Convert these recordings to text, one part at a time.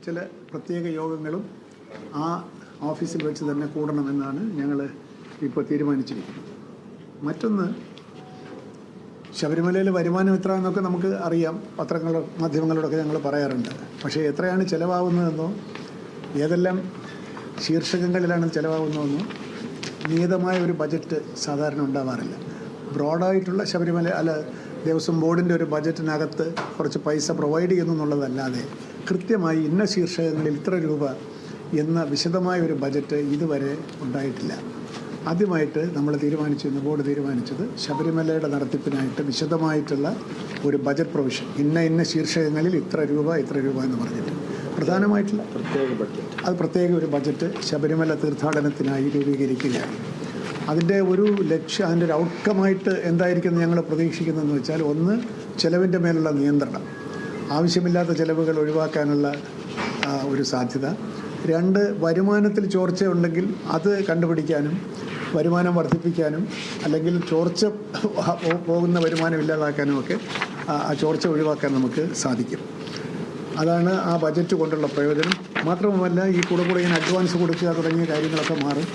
ചില പ്രത്യേക യോഗങ്ങളും ആ ഓഫീസിൽ വെച്ച് തന്നെ കൂടണമെന്നാണ് ഞങ്ങൾ ഇപ്പോൾ തീരുമാനിച്ചിരിക്കുന്നത്. മറ്റൊന്ന്, ശബരിമലയിൽ വരുമാനം എത്ര എന്നൊക്കെ നമുക്ക് അറിയാം, മാധ്യമങ്ങളോടൊക്കെ ഞങ്ങൾ പറയാറുണ്ട്. പക്ഷേ എത്രയാണ് ചിലവാകുന്നതെന്നോ ഏതെല്ലാം ശീർഷകങ്ങളിലാണ് ചിലവാകുന്നതെന്നോ നിയതമായ ഒരു ബജറ്റ് സാധാരണ ഉണ്ടാവാറില്ല. ബ്രോഡായിട്ടുള്ള ശബരിമല ദേവസ്വം ബോർഡിൻ്റെ ഒരു ബജറ്റിനകത്ത് കുറച്ച് പൈസ പ്രൊവൈഡ് ചെയ്യുന്നു എന്നുള്ളതല്ലാതെ കൃത്യമായി ഇന്ന ശീർഷകങ്ങളിൽ ഇത്ര രൂപ എന്ന വിശദമായ ഒരു ബജറ്റ് ഇതുവരെ ഉണ്ടായിട്ടില്ല. ആദ്യമായിട്ട് നമ്മൾ ബോർഡ് തീരുമാനിച്ചത് ശബരിമലയുടെ നടത്തിപ്പിനായിട്ട് വിശദമായിട്ടുള്ള ഒരു ബജറ്റ് പ്രൊവിഷൻ, ഇന്ന ശീർഷകങ്ങളിൽ ഇത്ര രൂപ എന്ന് പറഞ്ഞിട്ട് പ്രധാനമായിട്ടുള്ള പ്രത്യേക ഒരു ബജറ്റ് ശബരിമല തീർത്ഥാടനത്തിനായി രൂപീകരിക്കുകയാണ്. അതിൻ്റെ ഒരു അതിൻ്റെ ഒരു ഔട്ട്കമായിട്ട് എന്തായിരിക്കും ഞങ്ങൾ പ്രതീക്ഷിക്കുന്നതെന്ന് വെച്ചാൽ, ഒന്ന്, ചെലവിൻ്റെ മേലുള്ള നിയന്ത്രണം, ആവശ്യമില്ലാത്ത ചെലവുകൾ ഒഴിവാക്കാനുള്ള ഒരു സാധ്യത. രണ്ട്, വരുമാനത്തിൽ ചോർച്ച ഉണ്ടെങ്കിൽ അത് കണ്ടുപിടിക്കാനും വരുമാനം വർദ്ധിപ്പിക്കാനും അല്ലെങ്കിൽ ചോർച്ച പോകുന്ന വരുമാനം ഇല്ലാതാക്കാനും ഒക്കെ ആ ചോർച്ച ഒഴിവാക്കാൻ നമുക്ക് സാധിക്കും. അതാണ് ആ ബജറ്റ് കൊണ്ടുള്ള പ്രയോജനം. മാത്രവുമല്ല, ഈ കൂടെ ഇങ്ങനെ അഡ്വാൻസ് കൊടുക്കുക തുടങ്ങിയ കാര്യങ്ങളൊക്കെ മാറും.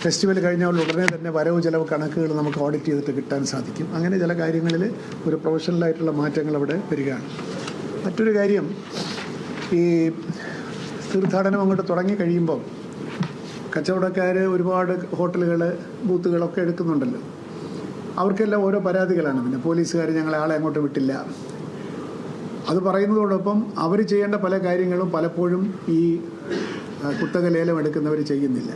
ഫെസ്റ്റിവൽ കഴിഞ്ഞാൽ ഉടനെ തന്നെ വരവ് ചെലവ് കണക്കുകൾ നമുക്ക് ഓഡിറ്റ് ചെയ്തിട്ട് കിട്ടാൻ സാധിക്കും. അങ്ങനെ ചില കാര്യങ്ങളിൽ ഒരു പ്രൊഫഷണലായിട്ടുള്ള മാറ്റങ്ങൾ അവിടെ വരികയാണ്. മറ്റൊരു കാര്യം, ഈ തീർത്ഥാടനം അങ്ങോട്ട് തുടങ്ങി കഴിയുമ്പോൾ കച്ചവടക്കാർ ഒരുപാട് ഹോട്ടലുകൾ, ബൂത്തുകളൊക്കെ എടുക്കുന്നുണ്ടല്ലോ. അവർക്കെല്ലാം ഓരോ പരാതികളാണ്. പിന്നെ പോലീസുകാർ ഞങ്ങളെ ആളെ അങ്ങോട്ട് വിട്ടില്ല. അത് പറയുന്നതോടൊപ്പം അവർ ചെയ്യേണ്ട പല കാര്യങ്ങളും പലപ്പോഴും ഈ കുത്തക ലേലം എടുക്കുന്നവർ ചെയ്യുന്നില്ല.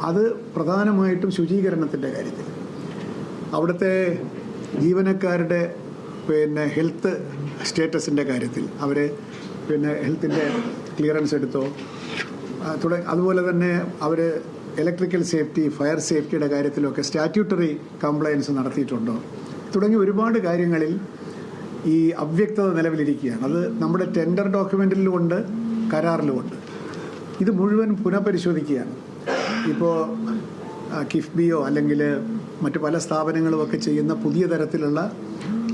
അത് പ്രധാനമായിട്ടും ശുചീകരണത്തിൻ്റെ കാര്യത്തിൽ, അവിടുത്തെ ജീവനക്കാരുടെ ഹെൽത്ത് സ്റ്റേറ്റസിൻ്റെ കാര്യത്തിൽ അവർ ഹെൽത്തിൻ്റെ ക്ലിയറൻസ് എടുത്തോ, അതുപോലെ തന്നെ അവർ ഇലക്ട്രിക്കൽ സേഫ്റ്റി, ഫയർ സേഫ്റ്റിയുടെ കാര്യത്തിലൊക്കെ സ്റ്റാറ്റ്യൂട്ടറി കംപ്ലയൻസ് നടത്തിയിട്ടുണ്ടോ തുടങ്ങി ഒരുപാട് കാര്യങ്ങളിൽ ഈ അവ്യക്തത നിലവിലിരിക്കുകയാണ്. അത് നമ്മുടെ ടെൻഡർ ഡോക്യുമെൻറ്റിലുമുണ്ട്, കരാറിലുമുണ്ട്. ഇത് മുഴുവൻ പുനഃപരിശോധിക്കുകയാണ്. ഇപ്പോൾ കിഫ്ബിയോ അല്ലെങ്കിൽ മറ്റു പല സ്ഥാപനങ്ങളുമൊക്കെ ചെയ്യുന്ന പുതിയ തരത്തിലുള്ള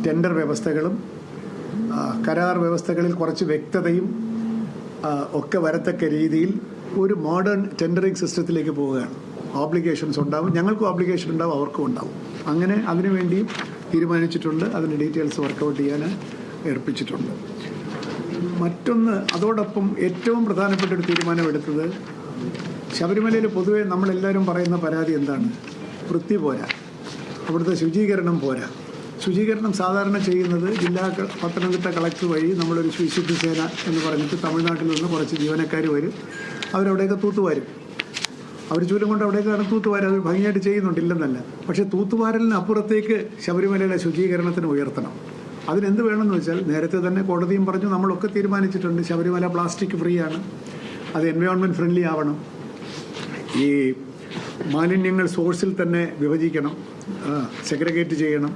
ടെൻഡർ വ്യവസ്ഥകളും കരാർ വ്യവസ്ഥകളിൽ കുറച്ച് വ്യക്തതയും ഒക്കെ വരത്തക്ക രീതിയിൽ ഒരു മോഡേൺ ടെൻഡറിങ് സിസ്റ്റത്തിലേക്ക് പോവുകയാണ്. ഓബ്ലിഗേഷൻസ് ഉണ്ടാവും, ഞങ്ങൾക്കും ഓബ്ലിഗേഷൻ ഉണ്ടാവും, അവർക്കും ഉണ്ടാവും. അങ്ങനെ അതിനുവേണ്ടി തീരുമാനിച്ചിട്ടുണ്ട്. അതിൻ്റെ ഡീറ്റെയിൽസ് വർക്കൗട്ട് ചെയ്യാൻ ഏർപ്പിച്ചിട്ടുണ്ട്. മറ്റൊന്ന്, അതോടൊപ്പം ഏറ്റവും പ്രധാനപ്പെട്ട ഒരു തീരുമാനമെടുത്തത്, ശബരിമലയിൽ പൊതുവെ നമ്മളെല്ലാവരും പറയുന്ന പരാതി എന്താണ്? വൃത്തി പോരാ, അവിടുത്തെ ശുചീകരണം പോരാ. ശുചീകരണം സാധാരണ ചെയ്യുന്നത് പത്തനംതിട്ട കളക്ടർ വഴി നമ്മളൊരു വിശുദ്ധ സേന എന്ന് പറഞ്ഞിട്ട് തമിഴ്നാട്ടിൽ നിന്ന് കുറച്ച് ജീവനക്കാർ വരും. അവരവിടെയൊക്കെ തൂത്തുവാരും. അവർ ചൂലും കൊണ്ട് അവിടേക്കാണ് തൂത്തുവാരം. അവർ ഭംഗിയായിട്ട് ചെയ്യുന്നുണ്ടില്ലെന്നല്ല. പക്ഷേ തൂത്തുവാരലിന് അപ്പുറത്തേക്ക് ശബരിമലയുടെ ശുചീകരണത്തിന് ഉയർത്തണം. അതിനെന്ത് വേണമെന്ന് വെച്ചാൽ, നേരത്തെ തന്നെ കോടതിയും പറഞ്ഞു, നമ്മളൊക്കെ തീരുമാനിച്ചിട്ടുണ്ട്, ശബരിമല പ്ലാസ്റ്റിക് ഫ്രീ ആണ്, അത് എൻവയോൺമെൻറ്റ് ഫ്രണ്ട്ലി ആവണം, ഈ മാലിന്യങ്ങൾ സോഴ്സിൽ തന്നെ വിഭജിക്കണം, സെഗ്രിഗേറ്റ് ചെയ്യണം.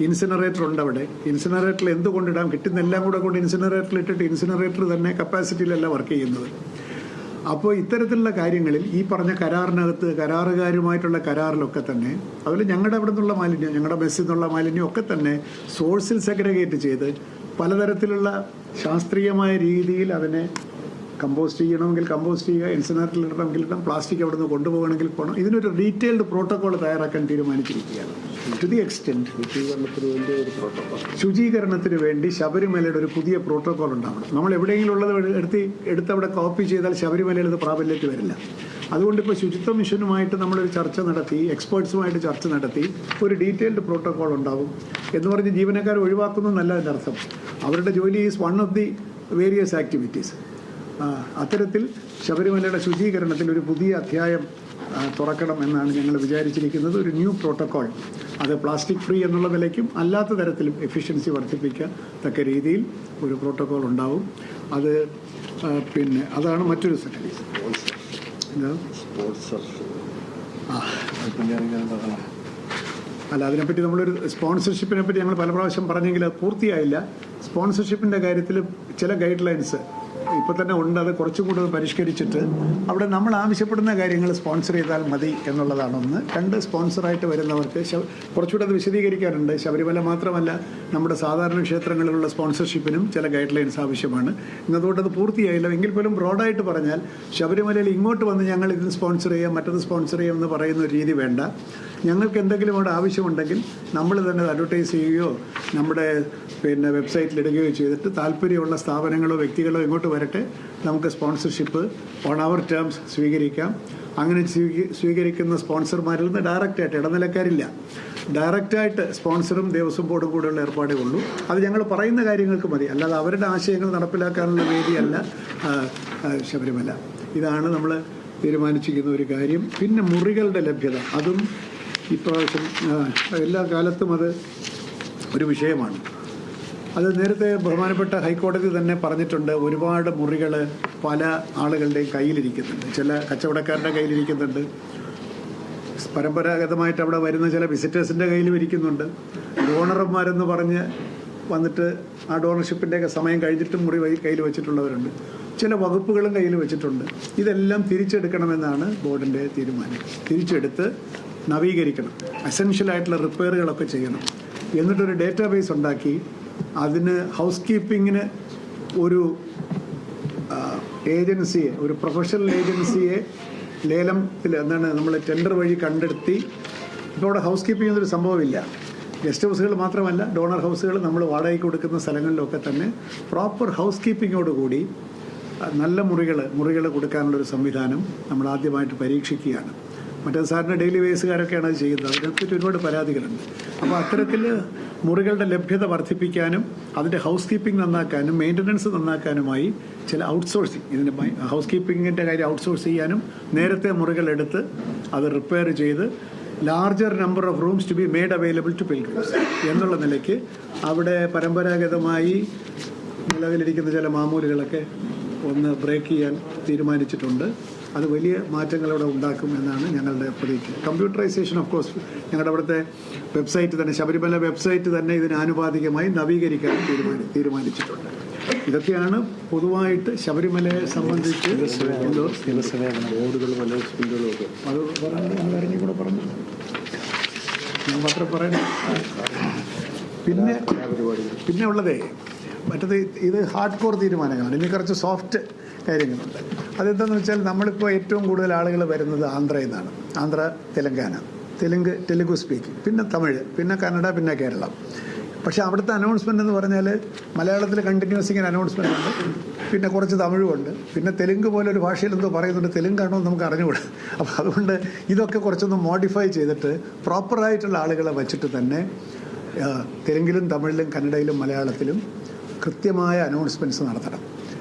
ഇൻസിനറേറ്റർ ഉണ്ട് അവിടെ. ഇൻസിനറേറ്ററിൽ എന്ത് കൊണ്ടിടാം? കിട്ടുന്ന എല്ലാം കൂടെ കൊണ്ട് ഇൻസിനറേറ്ററിൽ ഇട്ടിട്ട് ഇൻസിനറേറ്റർ തന്നെ കപ്പാസിറ്റിയിലല്ല വർക്ക് ചെയ്യുന്നത്. അപ്പോൾ ഇത്തരത്തിലുള്ള കാര്യങ്ങളിൽ ഈ പറഞ്ഞ കരാറിനകത്ത് കരാറുകാരുമായിട്ടുള്ള കരാറിലൊക്കെ തന്നെ, അതുപോലെ ഞങ്ങളുടെ അവിടെ നിന്നുള്ള മാലിന്യം, ഞങ്ങളുടെ മെസ്സിൽ നിന്നുള്ള മാലിന്യം ഒക്കെ തന്നെ സോഴ്സിൽ സെഗ്രിഗേറ്റ് ചെയ്ത് പലതരത്തിലുള്ള ശാസ്ത്രീയമായ രീതിയിൽ അതിനെ കമ്പോസ്റ്റ് ചെയ്യണമെങ്കിൽ കമ്പോസ്റ്റ് ചെയ്യുക, ഇൻസിനറേറ്ററിൽ ഇടണമെങ്കിൽ ഇടാം, പ്ലാസ്റ്റിക് അവിടെ നിന്ന് കൊണ്ടുപോകണമെങ്കിൽ പോകണം. ഇതിനൊരു ഡീറ്റെയിൽഡ് പ്രോട്ടോകോൾ തയ്യാറാക്കാൻ തീരുമാനിച്ചിരിക്കുകയാണ്. ടു ദി എക്സ്റ്റെൻറ്റ് ശുചീകരണത്തിന് വേണ്ടി ശബരിമലയുടെ ഒരു പുതിയ പ്രോട്ടോകോൾ ഉണ്ടാവണം. നമ്മൾ എവിടെയെങ്കിലും ഉള്ളത് എടുത്ത് അവിടെ കോപ്പി ചെയ്താൽ ശബരിമലയിൽ ഇത് പ്രാബല്യത്തിൽ വരില്ല. അതുകൊണ്ട് ഇപ്പോൾ ശുചിത്വ മിഷനുമായിട്ട് നമ്മളൊരു ചർച്ച നടത്തി, എക്സ്പേർട്സുമായിട്ട് ചർച്ച നടത്തി, ഒരു ഡീറ്റെയിൽഡ് പ്രോട്ടോകോൾ ഉണ്ടാവും എന്ന് പറഞ്ഞ് ജീവനക്കാരെ ഒഴിവാക്കുന്നു എന്നല്ല അതിൻ്റെ അർത്ഥം. അവരുടെ ജോലി is one of the various activities. അത്തരത്തിൽ ശബരിമലയുടെ ശുചീകരണത്തിൽ ഒരു പുതിയ അധ്യായം തുറക്കണം എന്നാണ് ഞങ്ങൾ വിചാരിച്ചിരിക്കുന്നത്. ഒരു ന്യൂ പ്രോട്ടോകോൾ, അത് പ്ലാസ്റ്റിക് ഫ്രീ എന്നുള്ള നിലയ്ക്കും അല്ലാത്ത തരത്തിലും എഫിഷ്യൻസി വർദ്ധിപ്പിക്കത്തക്ക രീതിയിൽ ഒരു പ്രോട്ടോകോൾ ഉണ്ടാവും. അത് അതാണ് മറ്റൊരു സംഗതി. അതിനെപ്പറ്റി നമ്മളൊരു സ്പോൺസർഷിപ്പിനെ പറ്റി ഞങ്ങൾ പല പ്രാവശ്യം പറഞ്ഞെങ്കിൽ അത് പൂർത്തിയായില്ല. സ്പോൺസർഷിപ്പിൻ്റെ കാര്യത്തിൽ ചില ഗൈഡ് ലൈൻസ് ഇപ്പോൾ തന്നെ ഉണ്ട്. അത് കുറച്ചും കൂടെ പരിഷ്കരിച്ചിട്ട് അവിടെ നമ്മൾ ആവശ്യപ്പെടുന്ന കാര്യങ്ങൾ സ്പോൺസർ ചെയ്താൽ മതി എന്നുള്ളതാണ് ഒന്ന്. രണ്ട്, സ്പോൺസറായിട്ട് വരുന്നവർക്ക് കുറച്ചുകൂടെ അത് വിശദീകരിക്കാറുണ്ട്. ശബരിമല മാത്രമല്ല, നമ്മുടെ സാധാരണ ക്ഷേത്രങ്ങളിലുള്ള സ്പോൺസർഷിപ്പിനും ചില ഗൈഡ് ലൈൻസ് ആവശ്യമാണ്. ഇന്നതുകൊണ്ടത് പൂർത്തിയായില്ല. എങ്കിൽ പോലും ബ്രോഡായിട്ട് പറഞ്ഞാൽ ശബരിമലയിൽ ഇങ്ങോട്ട് വന്ന് ഞങ്ങൾ ഇതിന് സ്പോൺസർ ചെയ്യാം, മറ്റത് സ്പോൺസർ ചെയ്യാം എന്ന് പറയുന്ന ഒരു രീതി വേണ്ട. ഞങ്ങൾക്ക് എന്തെങ്കിലും അവിടെ ആവശ്യമുണ്ടെങ്കിൽ നമ്മൾ തന്നെ അഡ്വർടൈസ് ചെയ്യുകയോ നമ്മുടെ വെബ്സൈറ്റിലിടുകയോ ചെയ്തിട്ട് താല്പര്യമുള്ള സ്ഥാപനങ്ങളോ വ്യക്തികളോ ഇങ്ങോട്ട് വരട്ടെ, നമുക്ക് സ്പോൺസർഷിപ്പ് ഓൺ അവർ ടേംസ് സ്വീകരിക്കാം. അങ്ങനെ സ്വീകരിക്കുന്ന സ്പോൺസർമാരിൽ നിന്ന് ഡയറക്റ്റായിട്ട്, ഇടനിലക്കാരില്ല, ഡയറക്റ്റായിട്ട് സ്പോൺസറും ദേവസ്വം ബോർഡും കൂടെയുള്ള ഏർപ്പാടേ ഉള്ളൂ. അത് ഞങ്ങൾ പറയുന്ന കാര്യങ്ങൾക്ക് മതി, അല്ലാതെ അവരുടെ ആശയങ്ങൾ നടപ്പിലാക്കാനുള്ള വേദിയല്ല ശബരിമല. ഇതാണ് നമ്മൾ തീരുമാനിച്ചിരിക്കുന്ന ഒരു കാര്യം. പിന്നെ മുറികളുടെ ലഭ്യത, അതും ഇപ്രാവശ്യം എല്ലാ കാലത്തും അത് ഒരു വിഷയമാണ്. അത് നേരത്തെ ബഹുമാനപ്പെട്ട ഹൈക്കോടതി തന്നെ പറഞ്ഞിട്ടുണ്ട്. ഒരുപാട് മുറികൾ പല ആളുകളുടെയും കയ്യിലിരിക്കുന്നുണ്ട്. ചില കച്ചവടക്കാരുടെ കയ്യിലിരിക്കുന്നുണ്ട്, പരമ്പരാഗതമായിട്ട് അവിടെ വരുന്ന ചില വിസിറ്റേഴ്സിൻ്റെ കയ്യിലും ഇരിക്കുന്നുണ്ട്. ഡോണർമാരെന്ന് പറഞ്ഞ് വന്നിട്ട് ആ ഡോണർഷിപ്പിൻ്റെയൊക്കെ സമയം കഴിഞ്ഞിട്ടും മുറി കയ്യിൽ വെച്ചിട്ടുള്ളവരുണ്ട്. ചില വകുപ്പുകളും കയ്യിൽ വെച്ചിട്ടുണ്ട്. ഇതെല്ലാം തിരിച്ചെടുക്കണമെന്നാണ് ബോർഡിൻ്റെ തീരുമാനം. തിരിച്ചെടുത്ത് നവീകരിക്കണം, അസെൻഷ്യലായിട്ടുള്ള റിപ്പയറുകളൊക്കെ ചെയ്യണം. എന്നിട്ടൊരു ഡേറ്റാബേസ് ഉണ്ടാക്കി അതിന് ഹൗസ് കീപ്പിങ്ങിന് ഒരു ഏജൻസിയെ, ഒരു പ്രൊഫഷണൽ ഏജൻസിയെ ലേലത്തിൽ എന്താണ് നമ്മൾ ടെൻഡർ വഴി കണ്ടെത്തി. ഇപ്പോൾ അവിടെ ഹൗസ് കീപ്പിംഗ് എന്നൊരു സംഭവമില്ല. ഗസ്റ്റ് ഹൗസുകൾ മാത്രമല്ല, ഡോണർ ഹൗസുകൾ നമ്മൾ വാടകയ്ക്ക് കൊടുക്കുന്ന സ്ഥലങ്ങളിലൊക്കെ തന്നെ പ്രോപ്പർ ഹൗസ് കീപ്പിങ്ങോടുകൂടി നല്ല മുറികൾ കൊടുക്കാനുള്ളൊരു സംവിധാനം നമ്മൾ ആദ്യമായിട്ട് പരീക്ഷിക്കുകയാണ്. മറ്റേ സാറിന് ഡെയിലി വേസുകാരൊക്കെയാണ് അത് ചെയ്യുന്നത്. അതിനെപ്പറ്റി ഒരുപാട് പരാതികളുണ്ട്. അപ്പോൾ അത്തരത്തിൽ മുറികളുടെ ലഭ്യത വർദ്ധിപ്പിക്കാനും അതിൻ്റെ ഹൗസ് കീപ്പിംഗ് നന്നാക്കാനും മെയിൻ്റനൻസ് നന്നാക്കാനുമായി ചില ഔട്ട്സോഴ്സിങ്, ഇതിൻ്റെ ഹൗസ് കീപ്പിങ്ങിൻ്റെ കാര്യം ഔട്ട്സോഴ്സ് ചെയ്യാനും, നേരത്തെ മുറികളെടുത്ത് അത് റിപ്പയർ ചെയ്ത് larger number of rooms to be made available to pilgrims എന്നുള്ള നിലയ്ക്ക് അവിടെ പരമ്പരാഗതമായി നിലവിലിരിക്കുന്ന ചില മാമൂലുകളൊക്കെ ഒന്ന് ബ്രേക്ക് ചെയ്യാൻ തീരുമാനിച്ചിട്ടുണ്ട്. അത് വലിയ മാറ്റങ്ങളവിടെ ഉണ്ടാക്കും എന്നാണ് ഞങ്ങളുടെ പ്രതീക്ഷ. കമ്പ്യൂട്ടറൈസേഷൻ ഓഫ് കോഴ്സ് ഞങ്ങളുടെ അവിടുത്തെ വെബ്സൈറ്റ് തന്നെ, ശബരിമല വെബ്സൈറ്റ് തന്നെ ഇതിന് ആനുപാതികമായി നവീകരിക്കാൻ തീരുമാനിച്ചിട്ടുണ്ട്. ഇതൊക്കെയാണ് പൊതുവായിട്ട് ശബരിമലയെ സംബന്ധിച്ച് അത് പറഞ്ഞു കൂടെ പറഞ്ഞു ഞാൻ മാത്രം പറയണം. പിന്നെ ഉള്ളതേ മറ്റത് ഇത് ഹാർഡ് കോർ തീരുമാനങ്ങളാണ്. ഇനി കുറച്ച് സോഫ്റ്റ് കാര്യങ്ങളുണ്ട്. അതെന്താണെന്ന് വെച്ചാൽ നമ്മളിപ്പോൾ ഏറ്റവും കൂടുതൽ ആളുകൾ വരുന്നത് ആന്ധ്രയിൽ നിന്നാണ്. ആന്ധ്ര, തെലങ്കാന, തെലുഗു സ്പീക്കിംഗ്, പിന്നെ തമിഴ്, പിന്നെ കന്നഡ, പിന്നെ കേരളം. പക്ഷേ അവിടുത്തെ അനൗൺസ്മെൻ്റ് എന്ന് പറഞ്ഞാൽ മലയാളത്തിൽ കണ്ടിന്യൂസ് ഇങ്ങനെ അനൗൺസ്മെൻ്റ് ഉണ്ട്, പിന്നെ കുറച്ച് തമിഴുമുണ്ട്, പിന്നെ തെലുങ്ക് പോലെ ഒരു ഭാഷയിൽ എന്തോ പറയുന്നുണ്ട്. തെലുങ്കാണോ എന്ന് നമുക്ക് അറിഞ്ഞുകൂടാ. അപ്പോൾ അതുകൊണ്ട് ഇതൊക്കെ കുറച്ചൊന്ന് മോഡിഫൈ ചെയ്തിട്ട് പ്രോപ്പറായിട്ടുള്ള ആളുകളെ വച്ചിട്ട് തന്നെ തെലുങ്കിലും തമിഴിലും കന്നഡയിലും മലയാളത്തിലും കൃത്യമായ അനൗൺസ്മെൻറ്റ്സ് നടത്തണം.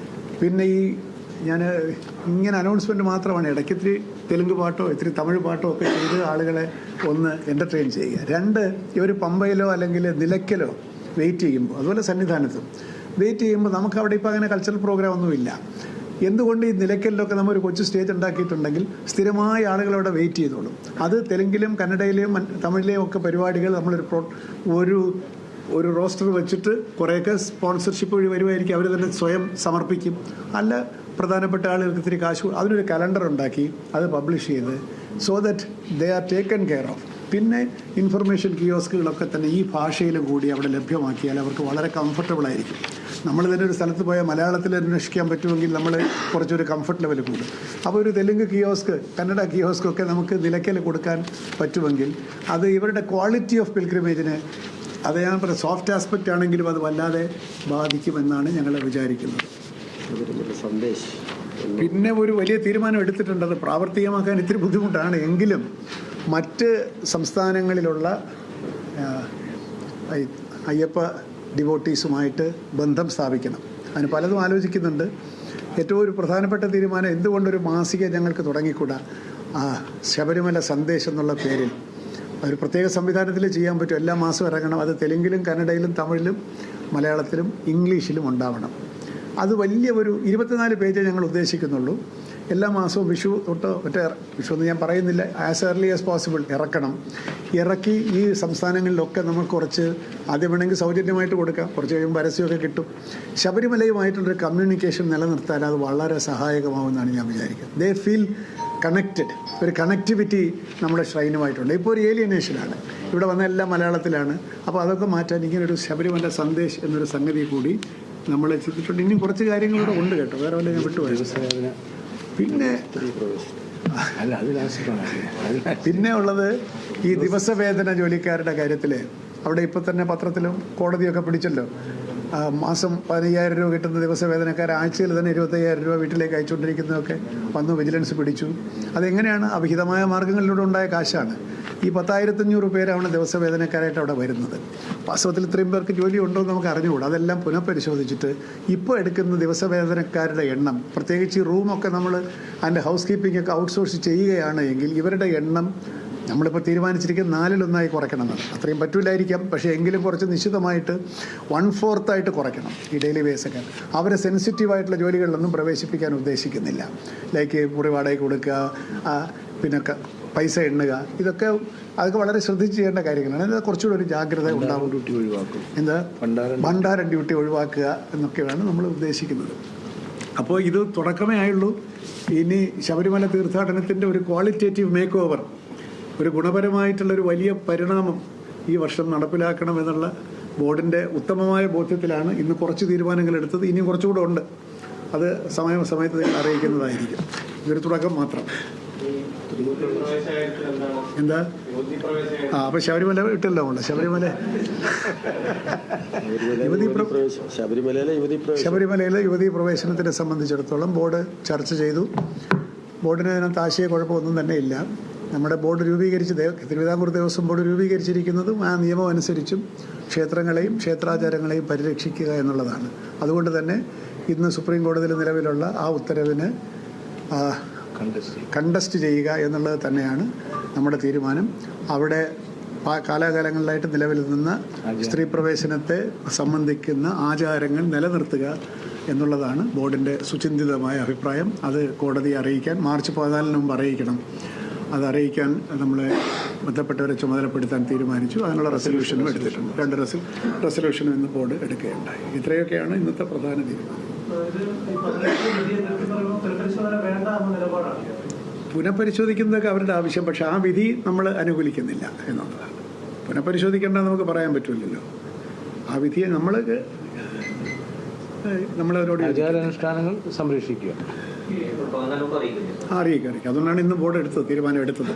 പിന്നെ ഞാൻ ഇങ്ങനെ അനൗൺസ്മെൻറ്റ് മാത്രമാണ്, ഇടയ്ക്ക് ഇത്തിരി തെലുങ്ക് പാട്ടോ ഇത്തിരി തമിഴ് പാട്ടോ ഒക്കെ ചെയ്ത് ആളുകളെ ഒന്ന് എൻ്റർടൈൻ ചെയ്യുക. രണ്ട്, ഇവർ പമ്പയിലോ അല്ലെങ്കിൽ നിലയ്ക്കലോ വെയിറ്റ് ചെയ്യുമ്പോൾ, അതുപോലെ സന്നിധാനത്തും വെയിറ്റ് ചെയ്യുമ്പോൾ നമുക്ക് അവിടെ ഇപ്പോൾ അങ്ങനെ കൾച്ചറൽ പ്രോഗ്രാം ഒന്നുമില്ല. എന്തുകൊണ്ട് ഈ നിലയ്ക്കലിലൊക്കെ നമ്മൾ ഒരു കൊച്ചു സ്റ്റേജ് ഉണ്ടാക്കിയിട്ടുണ്ടെങ്കിൽ സ്ഥിരമായ ആളുകൾ അവിടെ വെയിറ്റ് ചെയ്തോളും. അത് തെലുങ്കിലും കന്നഡയിലെയും തമിഴിലെയും ഒക്കെ പരിപാടികൾ നമ്മളൊരു ഒരു റോസ്റ്റർ വെച്ചിട്ട് കുറേയൊക്കെ സ്പോൺസർഷിപ്പ് വഴി വരുമായിരിക്കും, അവർ തന്നെ സ്വയം സമർപ്പിക്കും. അല്ല, പ്രധാനപ്പെട്ട ആളുകൾക്ക് ഇത്തിരി കാശ്, അതിനൊരു കലണ്ടർ ഉണ്ടാക്കി അത് പബ്ലിഷ് ചെയ്ത് so that they are taken care of. പിന്നെ ഇൻഫർമേഷൻ കിയോസ്കുകളൊക്കെ തന്നെ ഈ ഭാഷയിലും കൂടി അവിടെ ലഭ്യമാക്കിയാൽ അവർക്ക് വളരെ കംഫർട്ടബിൾ ആയിരിക്കും. നമ്മൾ തന്നെ ഒരു സ്ഥലത്ത് പോയാൽ മലയാളത്തിൽ അന്വേഷിക്കാൻ പറ്റുമെങ്കിൽ നമ്മൾ കുറച്ചൊരു കംഫർട്ട് ലെവൽ കൂടും. അപ്പോൾ ഒരു തെലുങ്ക് കിയോസ്ക്, കന്നഡ കിയോസ്കൊക്കെ നമുക്ക് നിലയ്ക്കൽ കൊടുക്കാൻ പറ്റുമെങ്കിൽ അത് ഇവരുടെ ക്വാളിറ്റി ഓഫ് പിൽഗ്രിമേജിന്, അത് ഞാൻ പറയാം, സോഫ്റ്റ് ആസ്പെക്റ്റ് ആണെങ്കിലും അത് വല്ലാതെ ബാധിക്കുമെന്നാണ് ഞങ്ങൾ വിചാരിക്കുന്നത്. പിന്നെ ഒരു വലിയ തീരുമാനം എടുത്തിട്ടുണ്ട്. അത് പ്രാവർത്തികമാക്കാൻ ഇത്തിരി ബുദ്ധിമുട്ടാണ്. എങ്കിലും മറ്റ് സംസ്ഥാനങ്ങളിലുള്ള അയ്യപ്പ ഡിവോട്ടീസുമായിട്ട് ബന്ധം സ്ഥാപിക്കണം. അതിന് പലതും ആലോചിക്കുന്നുണ്ട്. ഏറ്റവും ഒരു പ്രധാനപ്പെട്ട തീരുമാനം, എന്തുകൊണ്ടൊരു മാസിക ഞങ്ങൾക്ക് തുടങ്ങിക്കൂടാ? ശബരിമല സന്ദേശം എന്നുള്ള പേരിൽ ഒരു പ്രത്യേക സംവിധാനത്തിൽ ചെയ്യാൻ പറ്റും. എല്ലാ മാസവും ഇറങ്ങണം. അത് തെലുങ്കിലും കന്നഡയിലും തമിഴിലും മലയാളത്തിലും ഇംഗ്ലീഷിലും ഉണ്ടാവണം. അത് വലിയ ഒരു 24 പേജ് ഞങ്ങൾ ഉദ്ദേശിക്കുന്നുള്ളൂ. എല്ലാ മാസവും വിഷു തൊട്ട് വിഷു എന്ന് ഞാൻ പറയുന്നില്ല, ആസ് ഏർലി ആസ് പോസിബിൾ ഇറക്കി ഈ സംസ്ഥാനങ്ങളിലൊക്കെ നമുക്ക് കുറച്ച് ആദ്യം വേണമെങ്കിൽ സൗജന്യമായിട്ട് കൊടുക്കാം, കുറച്ച് കഴിയുമ്പോൾ പരസ്യമൊക്കെ കിട്ടും. ശബരിമലയുമായിട്ടുള്ളൊരു കമ്മ്യൂണിക്കേഷൻ നിലനിർത്താൻ അത് വളരെ സഹായകമാവുമെന്നാണ് ഞാൻ വിചാരിക്കുന്നത്. ദേ ഫീൽ കണക്റ്റഡ്, ഒരു കണക്ടിവിറ്റി നമ്മുടെ ഷ്രൈനുമായിട്ടുണ്ട്. ഇപ്പോൾ ഒരു ഏലിയനേഷനാണ്, ഇവിടെ വന്ന എല്ലാം മലയാളത്തിലാണ്. അപ്പോൾ അതൊക്കെ മാറ്റാൻ ഇങ്ങനൊരു ശബരിമല സന്ദേശ് എന്നൊരു സംഗതി കൂടി നമ്മൾ ചെയ്തിട്ടുണ്ട്. ഇനിയും കുറച്ച് കാര്യങ്ങളിവിടെ ഉണ്ട് കേട്ടോ, വേറെ വല്ല ഞാൻ വിട്ടുപോയി. പിന്നെ ഉള്ളത് ഈ ദിവസവേതന ജോലിക്കാരുടെ കാര്യത്തിൽ അവിടെ ഇപ്പോൾ തന്നെ പത്രത്തിലും കോടതിയൊക്കെ പിടിച്ചല്ലോ, മാസം 15,000 രൂപ കിട്ടുന്ന ദിവസവേതനക്കാർ ആഴ്ചയിൽ തന്നെ 25,000 രൂപ വീട്ടിലേക്ക് അയച്ചുകൊണ്ടിരിക്കുന്നതൊക്കെ വന്നു വിജിലൻസ് പിടിച്ചു. അതെങ്ങനെയാണ്? അവിഹിതമായ മാർഗ്ഗങ്ങളിലൂടെ ഉണ്ടായ കാശാണ്. ഈ 10,500 പേരാണ് ദിവസവേതനക്കാരായിട്ട് അവിടെ വരുന്നത്. വാസ്തവത്തിൽ ഇത്രയും പേർക്ക് ജോലി ഉണ്ടോ എന്ന് നമുക്ക് അറിഞ്ഞുകൂടാ. അതെല്ലാം പുനഃപരിശോധിച്ചിട്ട് ഇപ്പോൾ എടുക്കുന്ന ദിവസവേതനക്കാരുടെ എണ്ണം, പ്രത്യേകിച്ച് ഈ റൂമൊക്കെ നമ്മൾ അതിൻ്റെ ഹൗസ് കീപ്പിംഗ് ഒക്കെ ഔട്ട്സോഴ്സ് ചെയ്യുകയാണ് എങ്കിൽ ഇവരുടെ എണ്ണം നമ്മളിപ്പോൾ തീരുമാനിച്ചിരിക്കുന്ന 4-1 കുറയ്ക്കണമെന്നാണ്. അത്രയും പറ്റൂലായിരിക്കാം, പക്ഷേ എങ്കിലും കുറച്ച് നിശ്ചിതമായിട്ട് 1/4 കുറയ്ക്കണം. ഈ ഡെയിലി ബേസൊക്കെ അവരെ സെൻസിറ്റീവായിട്ടുള്ള ജോലികളിലൊന്നും പ്രവേശിപ്പിക്കാൻ ഉദ്ദേശിക്കുന്നില്ല. ലൈക്ക് മുറി വാടക കൊടുക്കുക, പിന്നെ പൈസ എണ്ണുക, അതൊക്കെ വളരെ ശ്രദ്ധിച്ച് ചെയ്യേണ്ട കാര്യങ്ങളാണ്. ഇത് കുറച്ചുകൂടി ഒരു ജാഗ്രത ഉണ്ടാവും. എന്താ ഭണ്ഡാരം ഡ്യൂട്ടി ഒഴിവാക്കുക എന്നൊക്കെയാണ് നമ്മൾ ഉദ്ദേശിക്കുന്നത്. അപ്പോൾ ഇത് തുടക്കമേ ആയുള്ളൂ. ഇനി ശബരിമല തീർത്ഥാടനത്തിൻ്റെ ഒരു ക്വാളിറ്റേറ്റീവ് മേക്ക് ഓവർ, ഒരു ഗുണപരമായിട്ടുള്ളൊരു വലിയ പരിണാമം ഈ വർഷം നടപ്പിലാക്കണമെന്നുള്ള ബോർഡിൻ്റെ ഉത്തമമായ ബോധ്യത്തിലാണ് ഇന്ന് കുറച്ച് തീരുമാനങ്ങൾ എടുത്തത്. ഇനിയും കുറച്ചുകൂടെ ഉണ്ട്, അത് സമയത്ത് നിങ്ങൾ അറിയിക്കുന്നതായിരിക്കും. ഇതൊരു തുടക്കം മാത്രം. എന്താ? അപ്പോൾ ശബരിമല ഇട്ടല്ലോ ഉണ്ട്. ശബരിമലയിലെ യുവതീ പ്രവേശനത്തിനെ സംബന്ധിച്ചിടത്തോളം ബോർഡ് ചർച്ച ചെയ്തു. ബോർഡിന് അതിനകത്ത് ആശയ കുഴപ്പമൊന്നും തന്നെ ഇല്ല. നമ്മുടെ ബോർഡ് തിരുവിതാംകൂർ ദേവസ്വം ബോർഡ് രൂപീകരിച്ചിരിക്കുന്നതും ആ നിയമം അനുസരിച്ചും ക്ഷേത്രങ്ങളെയും ക്ഷേത്രാചാരങ്ങളെയും പരിരക്ഷിക്കുക എന്നുള്ളതാണ്. അതുകൊണ്ട് തന്നെ ഇന്ന് സുപ്രീം കോടതിയിൽ നിലവിലുള്ള ആ ഉത്തരവിന് കണ്ടസ്റ്റ് ചെയ്യുക എന്നുള്ളത് തന്നെയാണ് നമ്മുടെ തീരുമാനം. അവിടെ കാലാകാലങ്ങളിലായിട്ട് നിലവിൽ നിന്ന സ്ത്രീ പ്രവേശനത്തെ സംബന്ധിക്കുന്ന ആചാരങ്ങൾ നിലനിർത്തുക എന്നുള്ളതാണ് ബോർഡിൻ്റെ സുചിന്തിതമായ അഭിപ്രായം. അത് കോടതിയെ അറിയിക്കാൻ മാർച്ച് 14 മുമ്പ് അറിയിക്കണം. അത് അറിയിക്കാൻ നമ്മളെ ബന്ധപ്പെട്ടവരെ ചുമതലപ്പെടുത്താൻ തീരുമാനിച്ചു. അതിനുള്ള റെസൊല്യൂഷനും എടുത്തിട്ടുണ്ട്. 2 റെസൊല്യൂഷനും ഇന്ന് ബോർഡ് എടുക്കുകയുണ്ടായി. ഇത്രയൊക്കെയാണ് ഇന്നത്തെ പ്രധാന തീരുമാനം. പുനഃപരിശോധിക്കുന്നതൊക്കെ അവരുടെ ആവശ്യം, പക്ഷെ ആ വിധി നമ്മൾ അനുകൂലിക്കുന്നില്ല എന്നുള്ളതാണ്. പുനഃപരിശോധിക്കേണ്ടത് നമുക്ക് പറയാൻ പറ്റില്ലല്ലോ. ആ വിധിയെ നമ്മളവരോട് ആചാരാനുഷ്ഠാനങ്ങൾ സംരക്ഷിക്കുക, അറിയിക്കാം. അതുകൊണ്ടാണ് ഇന്ന് ബോർഡ് തീരുമാനം എടുത്തത്.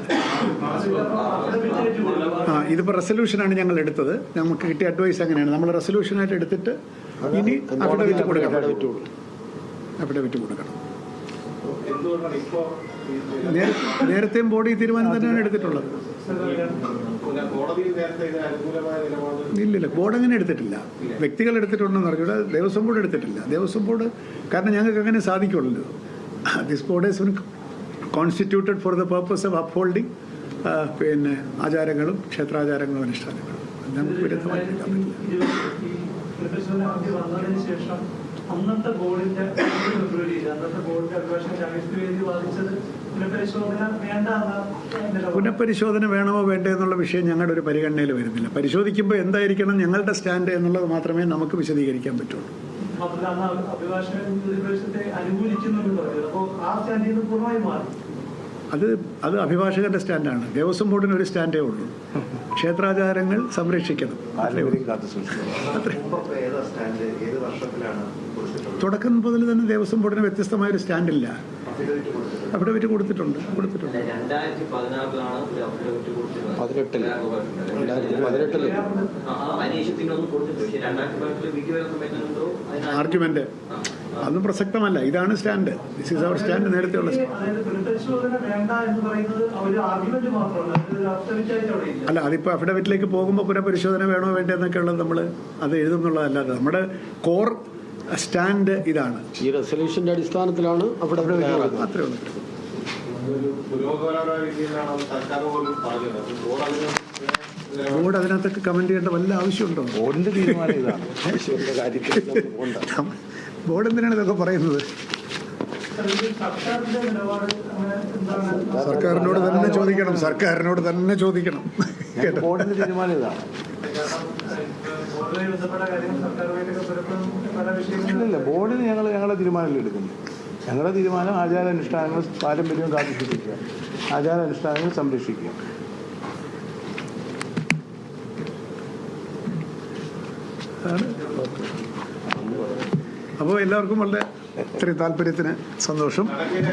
ഇതിപ്പോൾ റെസൊല്യൂഷനാണ് ഞങ്ങൾ എടുത്തത്. നമുക്ക് കിട്ടിയ അഡ്വൈസ് അങ്ങനെയാണ്. നമ്മൾ റെസൊല്യൂഷനായിട്ട് എടുത്തിട്ട് ഇനി അഫിഡവിറ്റ് കൊടുക്കണം. നേരത്തെയും ബോർഡ് ഈ തീരുമാനം തന്നെയാണ് എടുത്തിട്ടുള്ളത്. ഇല്ലില്ല, ബോർഡ് അങ്ങനെ എടുത്തിട്ടില്ല. വ്യക്തികൾ എടുത്തിട്ടുണ്ടെന്ന് പറഞ്ഞാൽ ദേവസ്വം ബോർഡ് എടുത്തിട്ടില്ല. ദേവസ്വം ബോർഡ് കാരണം ഞങ്ങൾക്ക് അങ്ങനെ സാധിക്കുള്ളൂ. This board is constituted for the purpose of upholding പിന്നെ ആചാരങ്ങളും ക്ഷേത്രാചാരങ്ങളും അനുഷ്ഠാനങ്ങളും. നമുക്ക് വിരുദ്ധമായിട്ട് അന്നത്തെ ബോർഡിന്റെ പുനഃപരിശോധന വേണമോ വേണ്ടേ എന്നുള്ള വിഷയം ഞങ്ങളുടെ ഒരു പരിഗണനയിൽ വരുന്നില്ല. പരിശോധിക്കുമ്പോൾ എന്തായിരിക്കണം ഞങ്ങളുടെ സ്റ്റാൻഡ് എന്നുള്ളത് മാത്രമേ നമുക്ക് വിശദീകരിക്കാൻ പറ്റുള്ളൂ. അത് അഭിഭാഷകന്റെ സ്റ്റാൻഡാണ്. ദേവസ്വം ബോർഡിന് ഒരു സ്റ്റാൻഡേ ഉള്ളൂ, ക്ഷേത്രാചാരങ്ങൾ സംരക്ഷിക്കണം. തുടക്കം മുതൽ തന്നെ ദേവസ്വം ബോർഡിന് വ്യത്യസ്തമായൊരു സ്റ്റാൻഡില്ല. അഫിഡവിറ്റ് കൊടുത്തിട്ടുണ്ട്. ആർഗ്യുമെന്റ് അതൊന്നും പ്രസക്തമല്ല. ഇതാണ് stand. This is our stand. നേരത്തെ ഉള്ള അല്ല, അതിപ്പോൾ അഫിഡവിറ്റിലേക്ക് പോകുമ്പോൾ പുനഃപരിശോധന വേണോ വേണ്ടതെന്നൊക്കെ ഉള്ളത് നമ്മൾ അത് എഴുതുന്നുള്ളതല്ലാതെ നമ്മുടെ കോർ സ്റ്റാൻഡ് ഇതാണ്. ഈ റെസൊല്യൂഷന്റെ അടിസ്ഥാനത്തിലാണ് അത്രേ ഉള്ളൂ. ബോർഡ് അതിനകത്തൊക്കെ കമന്റ് ചെയ്യേണ്ട വല്ല ആവശ്യമുണ്ടോ? ബോർഡിന്റെ തീരുമാനം ഇതാണ്. ബോർഡ് എന്തിനാണ് ഇതൊക്കെ പറയുന്നത്? സർക്കാരിനോട് തന്നെ ചോദിക്കണം, സർക്കാരിനോട് തന്നെ ചോദിക്കണം. കേട്ടോ, ബോർഡിന്റെ തീരുമാനം ഇതാണ്. ഇല്ല, ബോർഡിന് ഞങ്ങളുടെ തീരുമാനമല്ലേ എടുക്കുന്നു. ഞങ്ങളുടെ തീരുമാനം ആചാരാനുഷ്ഠാനങ്ങൾ പാരമ്പര്യവും കാത്തുസൂക്ഷിക്കുക, ആചാരാനുഷ്ഠാനങ്ങൾ സംരക്ഷിക്കുക. അപ്പോൾ എല്ലാവർക്കും വളരെ ഇത്രയും താല്പര്യത്തിന് സന്തോഷം.